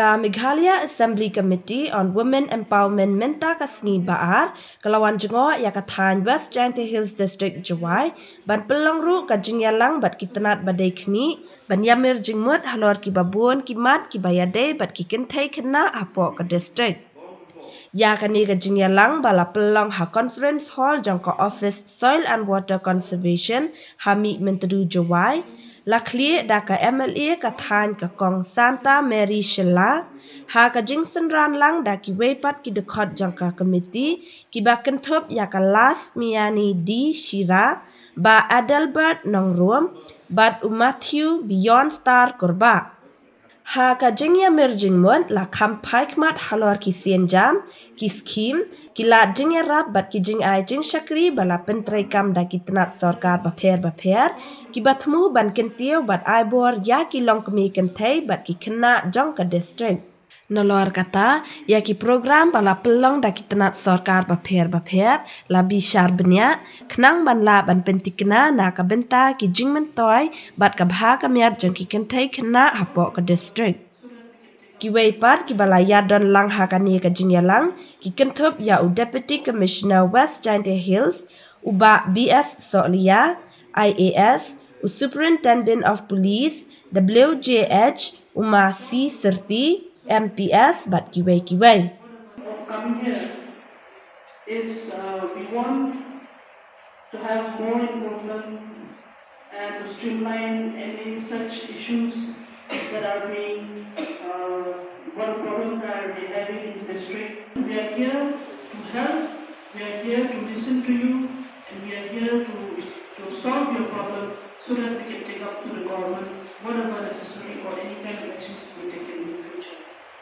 Ka Meghalaya Assembly Committee on Women Empowerment Menta Kasni Baar, Kalawan Jengo Yakatan West Jaintia Hills District Jawai, Ban Pelongru ka jingialang bat kitanat badai kini, Ban Yamir Jingmut halor ki babun ki mat ki bayade bat ki kentai kena apok ka district. Ya kani ka jingialang bala pelong ha conference hall jangka office soil and water conservation hami mentedu Jawai, Lakli da ka MLA ka than ka kong Santa Mary Syllad, ha ka jingsen ran lang da ki weipat ki dekot jangka committee, ki ba kentop ya ka last miani di Shira, ba Adelbert Nongrum, bat Matthew Beyond Star Korba. Ha ka jingya merjingmon la kampai kmat halor ki sienjam, ki skim, ki la jingya rap bat ki jing ai jing syakri bala pentrai kam da ki tenat sorkar baper, ki batmu ban kentiu bat ai bor ya ki long kemi kentai bat ki kena jong ka district. Nolor kata, ya ki program bala pelong da ki tenat sorkar baper, la bishar benya, kenang ban la ban pentikena na ka benta ki jing mentoy, bat ka bha ka miat jong ki kentai kena hapok ka district. Ki weipat ki bala yadon lang hakani ka jingialang, ki kentup ya u Deputy Commissioner West Jaintia Hills, uba BS Soklia, IAS, u Superintendent of Police, WJH, Umasi Serti, MPS bat kiway. Coming here is we want to have more improvement and to streamline any such issues that are being what problems are they having in the district. We are here to help, we are here to listen to you, and we are here to solve your problem so that we can take up to the government whatever